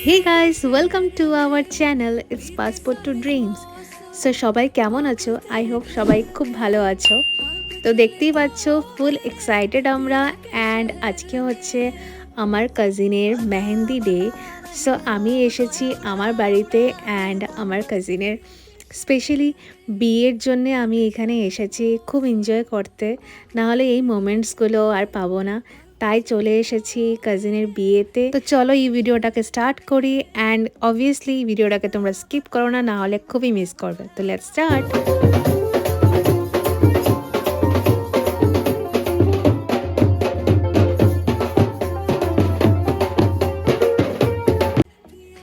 Hey guys, welcome to our channel. It's Passport to Dreams. So সবাই কেমন আছো? I hope সবাই খুব ভালো আছো। তো দেখতেই পাচ্ছো ফুল এক্সাইটেড আমরা অ্যান্ড আজকে হচ্ছে আমার কাজিনের মেহেন্দি ডে। সো আমি এসেছি আমার বাড়িতে অ্যান্ড আমার কাজিনের স্পেশালি বিয়ের জন্যে আমি এখানে এসেছি খুব এনজয় করতে, নাহলে এই মোমেন্টসগুলো আর পাবো না। তাই চলে এসেছি কাজিনের বিয়েতে। তো চলো এই ভিডিওটাকে স্টার্ট করি অ্যান্ড অবভিয়াসলি ভিডিওটাকে তোমরা স্কিপ করো না, নাহলে খুবই মিস করবে। তো লেটস স্টার্ট।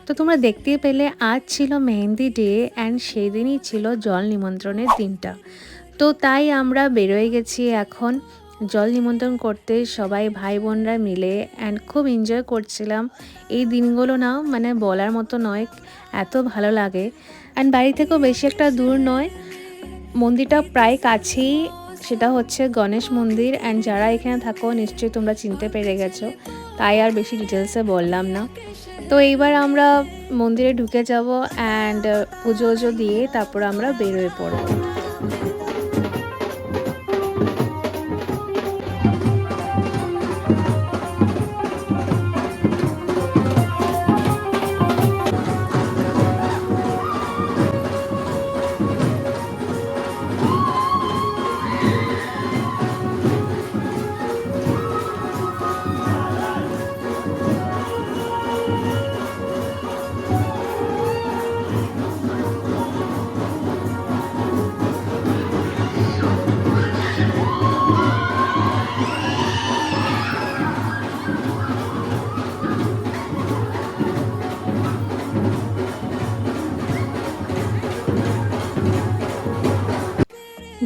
তো তোমরা দেখতেই পেলে আজ ছিল মেহেন্দি ডে অ্যান্ড সেই দিনই ছিল জল নিমন্ত্রণের দিনটা। তো তাই আমরা বেরোয় গেছি এখন জল নিমন্ত্রণ করতে সবাই ভাই বোনরা মিলে অ্যান্ড খুব এনজয় করছিলাম। এই দিনগুলো না মানে বলার মতো নয়, এত ভালো লাগে। অ্যান্ড বাড়ি থেকেও বেশি একটা দূর নয়, মন্দিরটা প্রায় কাছেই, সেটা হচ্ছে গণেশ মন্দির। অ্যান্ড যারা এখানে থাকো নিশ্চয়ই তোমরা চিনতে পেরে গেছো, তাই আর বেশি ডিটেলসে বললাম না। তো এইবার আমরা মন্দিরে ঢুকে যাব অ্যান্ড পুজো দিয়ে তারপর আমরা বেরোয় পড়বো।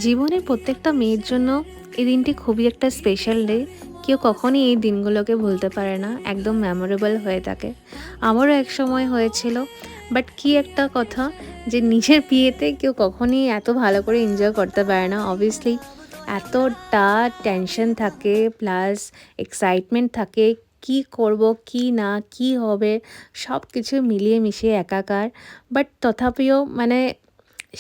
জীবনের প্রত্যেকটা মেয়ের জন্য এই দিনটি খুবই একটা স্পেশাল ডে। কেউ কখনই এই দিনগুলোকে ভুলতে পারে না, একদম মেমোরেবল হয়ে থাকে। আমারও এক সময় হয়েছিল, বাট কি একটা কথা যে নিজের বিয়েতে কেউ কখনই এত ভালো করে এনজয় করতে পারে না। অবভিয়াসলি এতটা টেনশন থাকে, প্লাস এক্সাইটমেন্ট থাকে, কি করব কি না কি হবে সব কিছু মিলিয়ে মিশিয়ে একাকার। বাট তথাপিও মানে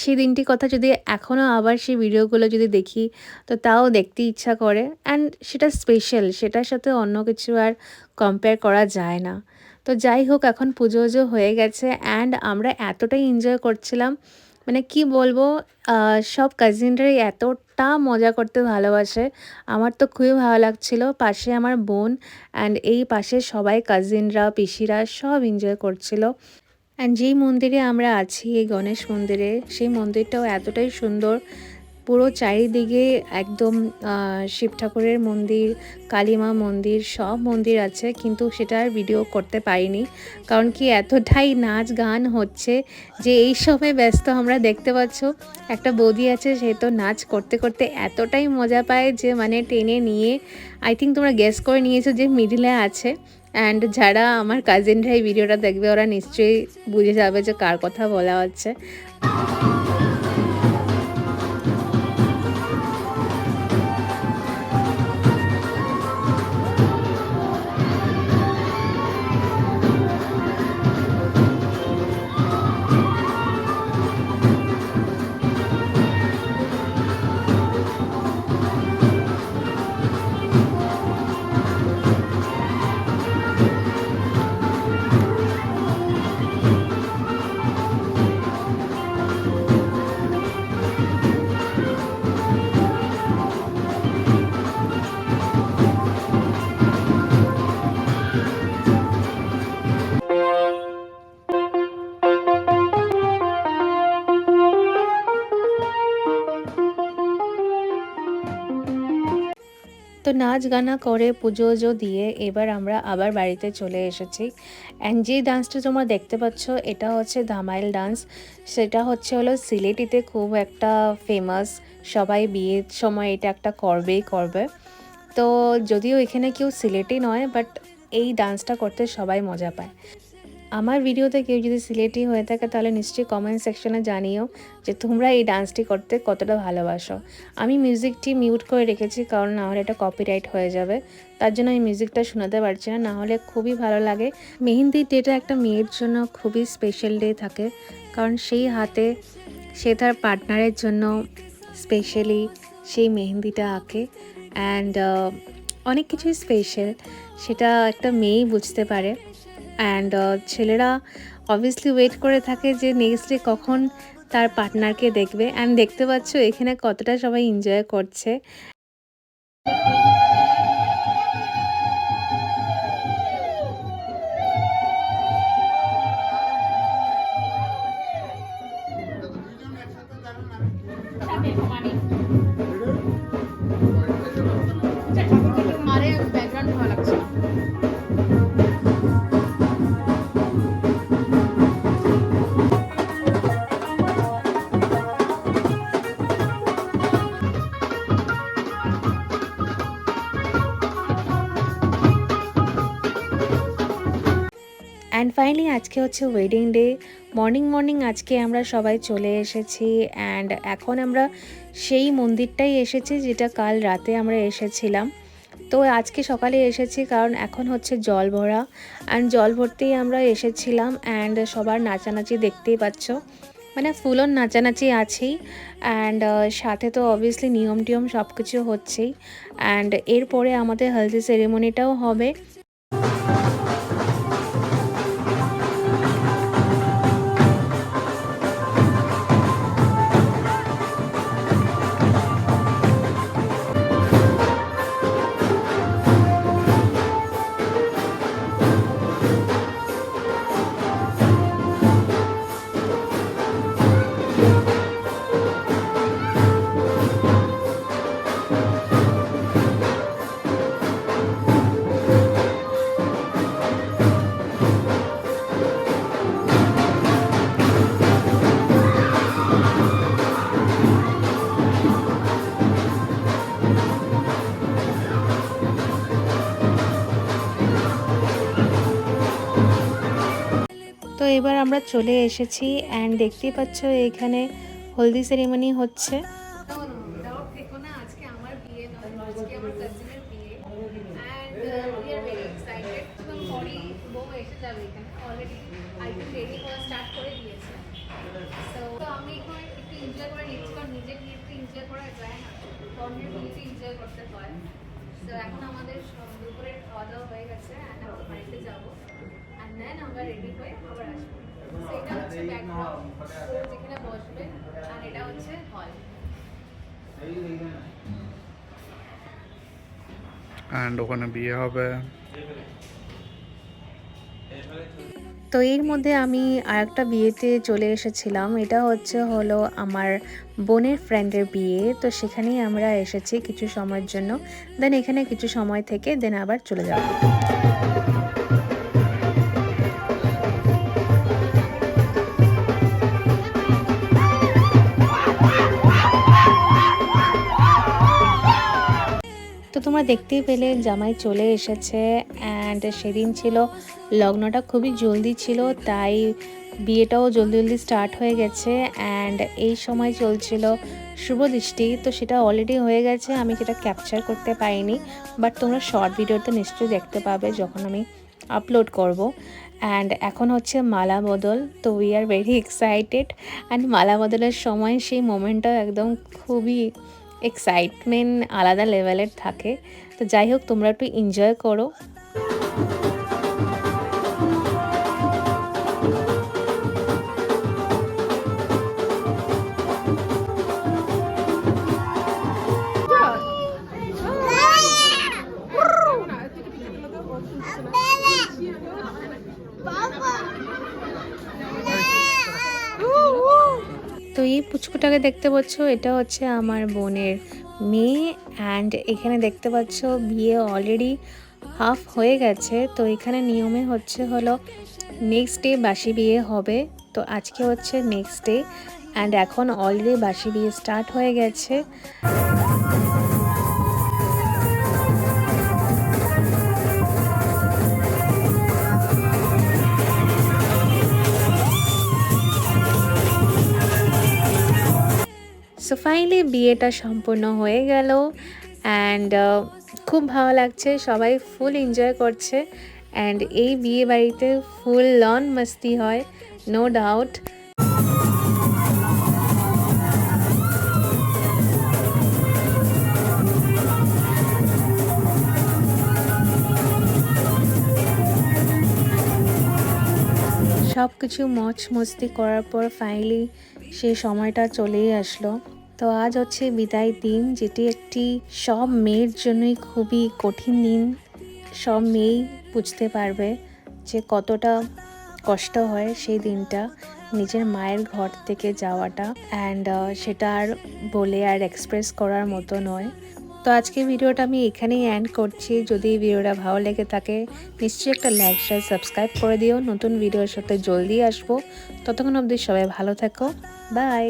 সেই দিনটির কথা যদি এখনও আবার সেই ভিডিওগুলো যদি দেখি তো তাও দেখতে ইচ্ছা করে। অ্যান্ড সেটা স্পেশাল, সেটার সাথে অন্য কিছু আর কম্পেয়ার করা যায় না। তো যাই হোক, এখন পুজো হয়ে গেছে অ্যান্ড আমরা এতটাই এনজয় করছিলাম, মানে কি বলবো, সব কাজিনরাই এতটা মজা করতে ভালোবাসে। আমার তো খুবই ভালো লাগছিল, পাশে আমার বোন অ্যান্ড এই পাশে সবাই কাজিনরা পিসিরা সব এনজয় করছিল। অ্যান্ড যেই মন্দিরে আমরা আছি, এই গণেশ মন্দিরে, সেই মন্দিরটাও এতটাই সুন্দর। পুরো চারিদিকে একদম শিব ঠাকুরের মন্দির, কালীমা মন্দির, সব মন্দির আছে, কিন্তু সেটা আর ভিডিও করতে পারিনি, কারণ কি এতটাই নাচ গান হচ্ছে যে এই সময় ব্যস্ত। আমরা দেখতে পাচ্ছ একটা বৌদি আছে, সে তো নাচ করতে করতে এতটাই মজা পায় যে মানে টেনে নিয়ে, আই থিঙ্ক তোমরা গেস করে নিয়েছো যে মিডিলে আছে। অ্যান্ড যারা আমার কাজিনরা এই ভিডিওটা দেখবে ওরা নিশ্চয়ই বুঝে যাবে যে কার কথা বলা হচ্ছে। তো নাচ গানা করে পুজো দিয়ে এবার আমরা আবার বাড়িতে চলে এসেছি। অ্যান্ড যে ডান্সটা তোমরা দেখতে পাচ্ছ এটা হচ্ছে ধামাইল ডান্স। সেটা হলো সিলেটিতে খুব একটা ফেমাস, সবাই বিয়ের সময় এটা একটা করবেই করবে। তো যদিও এখানে কেউ সিলেটি নয়, বাট এই ডান্সটা করতে সবাই মজা পায়। আমার ভিডিওতে কেউ যদি সিলেটি হয়ে থাকে তাহলে নিশ্চয়ই কমেন্ট সেকশনে জানিও যে তোমরা এই ডান্সটি করতে কতটা ভালোবাসো। আমি মিউজিকটি মিউট করে রেখেছি কারণ না হলে এটা কপিরাইট হয়ে যাবে, তার জন্য আমি মিউজিকটা শোনাতে পারছি না, না হলে খুবই ভালো লাগে। মেহেন্দির ডেটা একটা মেয়ের জন্য খুবই স্পেশাল ডে থাকে, কারণ সেই হাতে সে তার পার্টনারের জন্য স্পেশালি সেই মেহেন্দিটা আঁকে। অ্যান্ড অনেক কিছুই স্পেশাল, সেটা একটা মেয়েই বুঝতে পারে। অ্যান্ড ছেলেরা অবভিয়াসলি ওয়েট করে থাকে যে নেক্সট ডে কখন তার পার্টনারকে দেখবে। অ্যান্ড দেখতে পাচ্ছ এখানে কতটা সবাই এনজয় করছে। অ্যান্ড ফাইনালি আজকে হচ্ছে ওয়েডিং ডে। মর্নিং আজকে আমরা সবাই চলে এসেছি। অ্যান্ড এখন আমরা সেই মন্দিরটাই এসেছি যেটা কাল রাতে আমরা এসেছিলাম। তো আজকে সকালে এসেছি কারণ এখন হচ্ছে জল ভরা, অ্যান্ড জল ভরতেই আমরা এসেছিলাম। অ্যান্ড সবার নাচানাচি দেখতেই পাচ্ছ, মানে ফুল অন নাচানাচি আছেই। অ্যান্ড সাথে তো অবভিয়াসলি নিয়ম টিয়ম সব কিছু হচ্ছেই। অ্যান্ড এরপরে আমাদের হলদি সেরেমনিটাও হবে। তো এবার আমরা চলে এসেছি। অ্যান্ড দেখতেই পাচ্ছ এখানে হলদি সেরিমনি হচ্ছে। এখন আমাদের দুপুরের খাওয়া দাওয়া হয়ে গেছে, আমরা বাড়িতে যাবো। And then আমরা রেডি হয়ে আবার আসবো। সেটা হচ্ছে ব্যাকগ্রাউন্ড যেখানে বসবে, আর এটা হচ্ছে হল। অ্যান্ড ওখানে বিয়ে হবে। তো এর মধ্যে আমি আরেকটা বিয়েতে চলে এসেছিলাম। এটা হলো আমার বোনের ফ্রেন্ডের বিয়ে। তো সেখানেই আমরা এসেছি কিছু সময়ের জন্য, দেন এখানে কিছু সময় থেকে দেন আবার চলে যাব। তো তোমরা দেখতেই পেলে জামাই চলে এসেছে। অ্যান্ড সেদিন ছিল লগ্নটা খুবই জলদি ছিল, তাই বিয়েটাও জলদি স্টার্ট হয়ে গেছে। অ্যান্ড এই সময় চলছিল শুভ দৃষ্টি, তো সেটা অলরেডি হয়ে গেছে, আমি সেটা ক্যাপচার করতে পারিনি, বাট তোমরা শর্ট ভিডিওতে নিশ্চয়ই দেখতে পাবে যখন আমি আপলোড করব। অ্যান্ড এখন হচ্ছে মালা বদল। তো we are very excited. And মালা বদলের সময় সেই মোমেন্টটা একদম খুবই এক্সাইটমেন্ট আলাদা লেভেলের থাকে। তো যাই হোক, তোমরা একটু এনজয় করো। তো এই পুচকুটাকে দেখতে পাচ্ছ, এটা হচ্ছে আমার বোনের মেয়ে। অ্যান্ড এখানে দেখতে পাচ্ছ বিয়ে অলরেডি হাফ হয়ে গেছে। তো এখানে নিয়মে হলো নেক্সট ডে বাসি বিয়ে হবে। তো আজকে হচ্ছে নেক্সট ডে, অ্যান্ড এখন অলরেডি বাসি বিয়ে স্টার্ট হয়ে গেছে। সো ফাইনালি বিয়েটা সম্পূর্ণ হয়ে গেল অ্যান্ড খুব ভালো লাগছে, সবাই ফুল এনজয় করছে অ্যান্ড এই বিয়ে বাড়িতে ফুল লন মাস্তি হয়, নো ডাউট। সব কিছু মজ মস্তি করার পর ফাইনালি সেই সময়টা চলেই আসলো। তো আজ হচ্ছে বিদায় দিন, যেটি একটি সব মেয়ের জন্যই খুবই কঠিন দিন। সব মেয়েই বুঝতে পারবে যে কতটা কষ্ট হয় সেই দিনটা, নিজের মায়ের ঘর থেকে যাওয়াটা অ্যান্ড সেটা আর বলে আর এক্সপ্রেস করার মতো নয়। তো আজকে ভিডিওটা আমি এখানেই এন্ড করছি। যদি এই ভিডিওটা ভালো লেগে থাকে নিশ্চয়ই একটা লাইক শেয়ার সাবস্ক্রাইব করে দিও। নতুন ভিডিওর সাথে জলদি আসবো, ততক্ষণ অবধি সবাই ভালো থাকো, বাই।